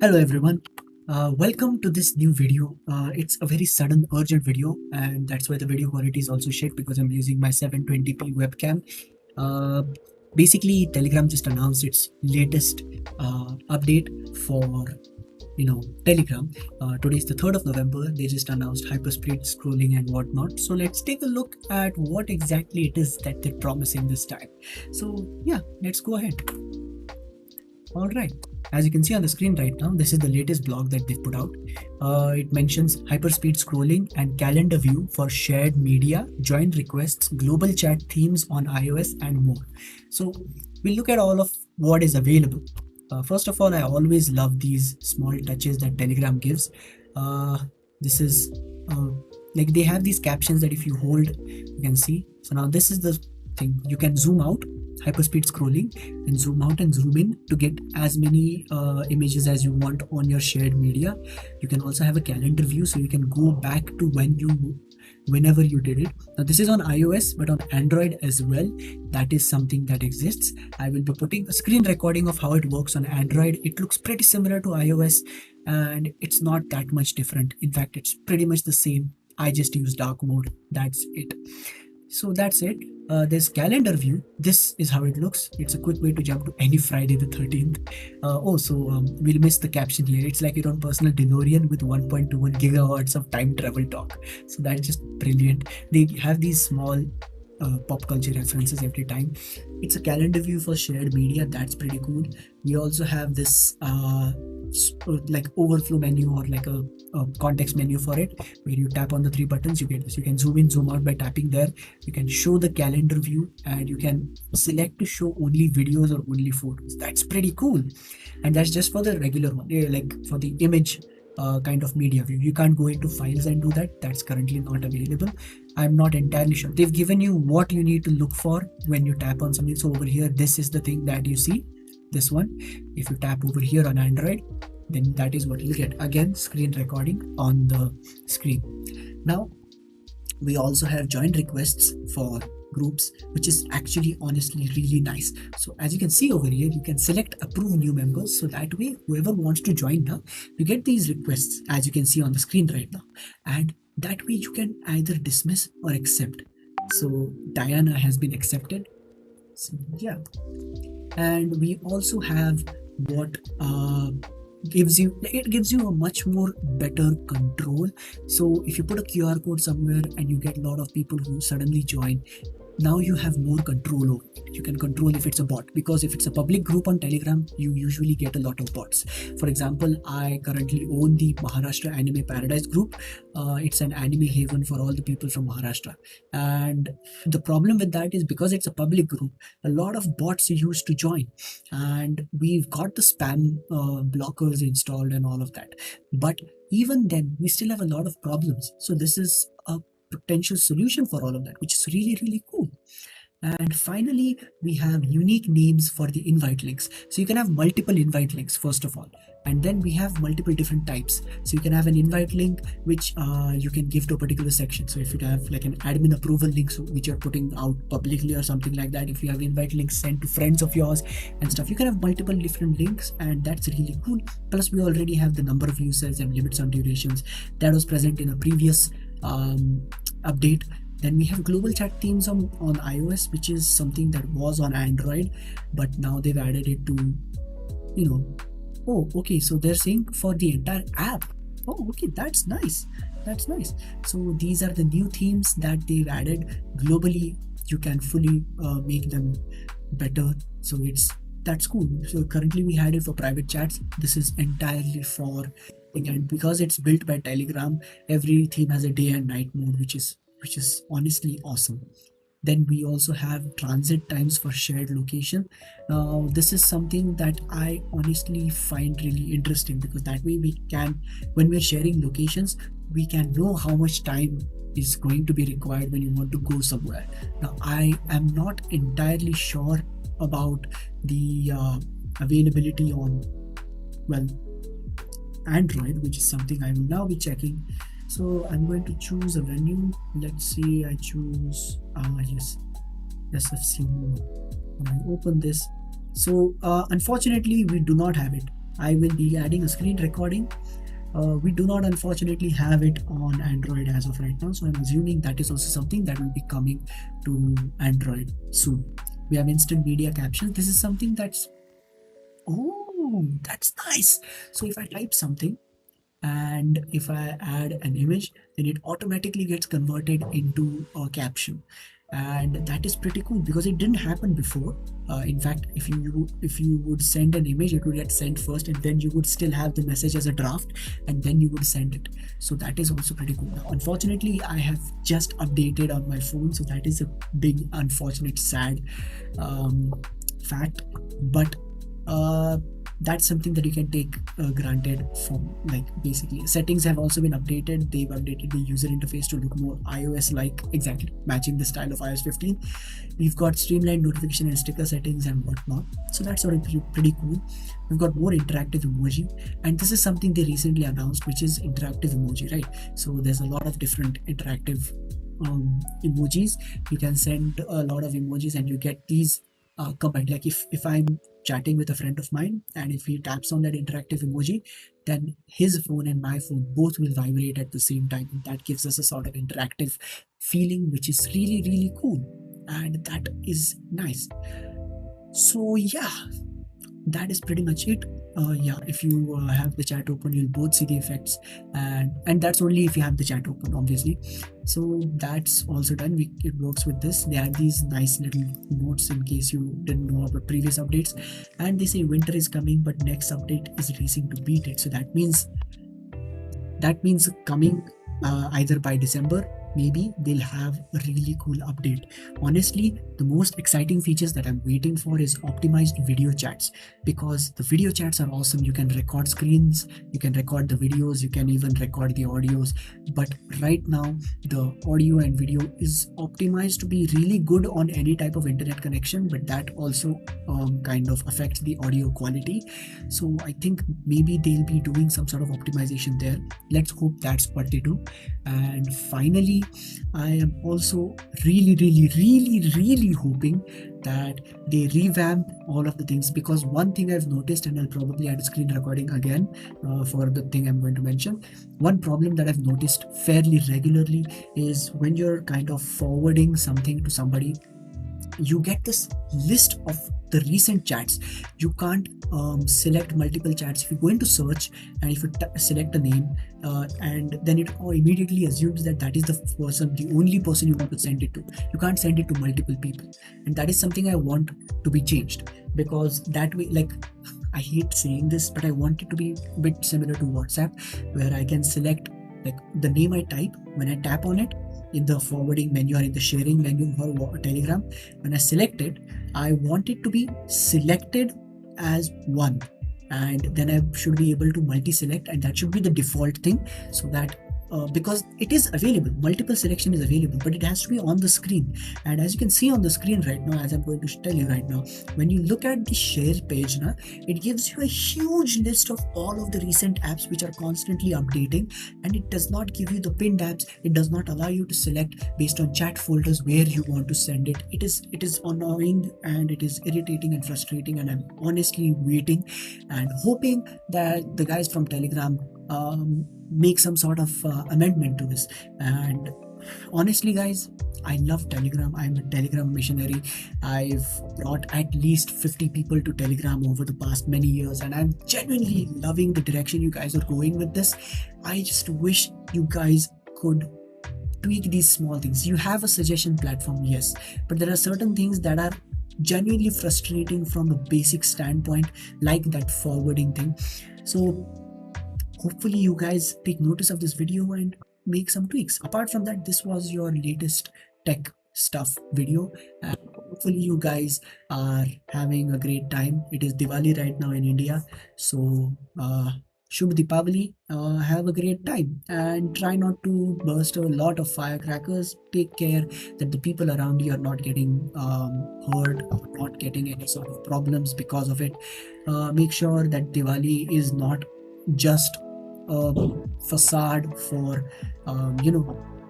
Hello everyone. Welcome to this new video. It's a very sudden, urgent video, and that's why the video quality is also shit because I'm using my 720p webcam. Uh, Basically, Telegram just announced its latest update for Telegram. Today's the 3rd of November. They just announced hyperspeed scrolling and whatnot. So let's take a look at what exactly it is that they're promising this time. So yeah, let's go ahead. All right. As you can see on the screen right now, this is the latest blog that they've put out. It mentions hyperspeed scrolling and calendar view for shared media, join requests, global chat themes on iOS, and more. So we'll look at all of what is available. First of all, I always love these small touches that Telegram gives. This is like they have these captions that if you hold, you can see. So now this is the thing. You can zoom out, hyperspeed scrolling, and zoom out and zoom in to get as many images as you want on your shared media. You can also have a calendar view, so you can go back to whenever you did it. Now this is on iOS, but on Android as well. That is something that exists. I will be putting a screen recording of how it works on Android. It looks pretty similar to iOS, and it's not that much different. In fact, it's pretty much the same. I just use dark mode. That's it. So that's it. There's calendar view. This is how it looks. It's a quick way to jump to any Friday the 13th. We'll miss the caption here. It's like your own personal DeLorean with 1.21 gigawatts of time travel talk. So that's just brilliant. They have these small pop culture references every time. It's a calendar view for shared media. That's pretty cool. We also have this like overflow menu or like a context menu for it, where you tap on the three buttons, you get this. You can zoom in, zoom out by tapping there. You can show the calendar view, and you can select to show only videos or only photos. That's pretty cool. And that's just for the regular one, like for the image kind of media view. You can't go into files and do that. That's currently not available. I'm not entirely sure. They've given you what you need to look for when you tap on something. So over here, this is the thing that you see, this one. If you tap over here on Android, then that is what you'll get. Again, screen recording on the screen. Now, we also have join requests for groups, which is actually honestly really nice. So as you can see over here, you can select approve new members. So that way, whoever wants to join now, you get these requests as you can see on the screen right now. And that way you can either dismiss or accept. So Diana has been accepted. So yeah. And we also have what gives you a much more better control. So if you put a QR code somewhere and you get a lot of people who suddenly join, now you have more control over it. You can control if it's a bot, because if it's a public group on Telegram, you usually get a lot of bots. For example, I currently own the Maharashtra Anime Paradise group. It's an anime haven for all the people from Maharashtra. And the problem with that is because it's a public group, a lot of bots used to join. And we've got the spam blockers installed and all of that. But even then, we still have a lot of problems. So this is a potential solution for all of that, which is really, really cool. And finally, we have unique names for the invite links. So you can have multiple invite links, first of all. And then we have multiple different types. So you can have an invite link which you can give to a particular section. So if you have like an admin approval link, so which you're putting out publicly or something like that, if you have invite links sent to friends of yours and stuff, you can have multiple different links, and that's really cool. Plus, we already have the number of users and limits on durations that was present in a previous update. Then we have global chat themes on iOS, which is something that was on Android, but now they've added it to, oh, okay, so they're saying for the entire app. Oh, okay, that's nice. That's nice. So these are the new themes that they've added globally. You can fully make them better. So that's cool. So currently we had it for private chats. This is entirely for, and because it's built by Telegram, every theme has a day and night mode, which is honestly awesome. Then we also have transit times for shared location. Now this is something that I honestly find really interesting, because that way we can, when we're sharing locations, we can know how much time is going to be required when you want to go somewhere. Now I am not entirely sure about the availability on, well, Android, which is something I will now be checking. So I'm going to choose a venue. Let's say I choose yes, SFC. When I open this, so unfortunately we do not have it. I will be adding a screen recording. We do not unfortunately have it on Android as of right now, so I'm assuming that is also something that will be coming to Android soon. We have instant media captions. This is something that's, oh, that's nice. So if I type something and if I add an image, then it automatically gets converted into a caption, and that is pretty cool because it didn't happen before. In fact, if you would send an image, it would get sent first, and then you would still have the message as a draft, and then you would send it. So that is also pretty cool. Now, unfortunately, I have just updated on my phone, so that is a big, unfortunate, sad fact. But that's something that you can take granted from, like, basically settings have also been updated. They've updated the user interface to look more iOS like, exactly matching the style of iOS 15. We've got streamlined notification and sticker settings and whatnot, so that's sort of pretty cool. We've got more interactive emoji, and this is something they recently announced, which is interactive emoji, right? So there's a lot of different interactive emojis. You can send a lot of emojis and you get these comment. Like if I'm chatting with a friend of mine, and if he taps on that interactive emoji, then his phone and my phone both will vibrate at the same time, and that gives us a sort of interactive feeling, which is really, really cool, and that is nice. So yeah, that is pretty much it. Yeah, if you have the chat open, you'll both see the effects, and that's only if you have the chat open, obviously. So that's also done. It works with this. They have these nice little notes in case you didn't know about previous updates, and they say winter is coming, but next update is racing to beat it. So that means coming either by December, maybe they'll have a really cool update. Honestly, the most exciting features that I'm waiting for is optimized video chats, because the video chats are awesome. You can record screens, you can record the videos, you can even record the audios. But right now, the audio and video is optimized to be really good on any type of internet connection, but that also kind of affects the audio quality. So I think maybe they'll be doing some sort of optimization there. Let's hope that's what they do. And finally, I am also really, really, really, really hoping that they revamp all of the things, because one thing I've noticed, and I'll probably add a screen recording again for the thing I'm going to mention. One problem that I've noticed fairly regularly is when you're kind of forwarding something to somebody, you get this list of the recent chats. You can't select multiple chats. If you go into search and if you select a name, and then it immediately assumes that that is the person, the only person you want to send it to. You can't send it to multiple people, and that is something I want to be changed, because that way, like, I hate saying this, but I want it to be a bit similar to WhatsApp, where I can select, like, the name I type. When I tap on it in the forwarding menu or in the sharing menu for Telegram, when I select it, I want it to be selected as one, and then I should be able to multi-select, and that should be the default thing, so that because it is available, multiple selection is available, but it has to be on the screen. And as you can see on the screen right now, as I'm going to tell you right now, when you look at the share page now, it gives you a huge list of all of the recent apps which are constantly updating, and it does not give you the pinned apps. It does not allow you to select based on chat folders where you want to send it. It is annoying, and it is irritating and frustrating, and I'm honestly waiting and hoping that the guys from Telegram make some sort of amendment to this. And honestly, guys, I love Telegram. I'm a Telegram missionary. I've brought at least 50 people to Telegram over the past many years, and I'm genuinely loving the direction you guys are going with this. I just wish you guys could tweak these small things. You have a suggestion platform, yes, but there are certain things that are genuinely frustrating from a basic standpoint, like that forwarding thing. So hopefully you guys take notice of this video and make some tweaks. Apart from that, this was your latest tech stuff video, and hopefully you guys are having a great time. It is Diwali right now in India, so Shubh Deepavali. Have a great time, and try not to burst a lot of firecrackers. Take care that the people around you are not getting hurt or not getting any sort of problems because of it. Make sure that Diwali is not just a facade for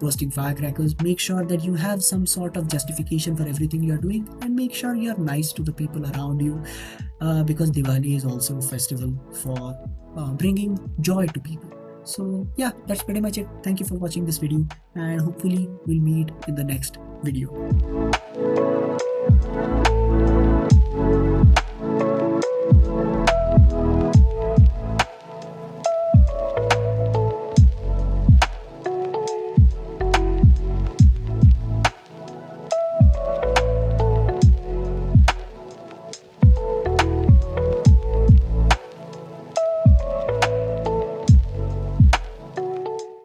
bursting firecrackers. Make sure that you have some sort of justification for everything you're doing, and make sure you're nice to the people around you, because Diwali is also a festival for bringing joy to people. So yeah, that's pretty much it. Thank you for watching this video, and hopefully we'll meet in the next video.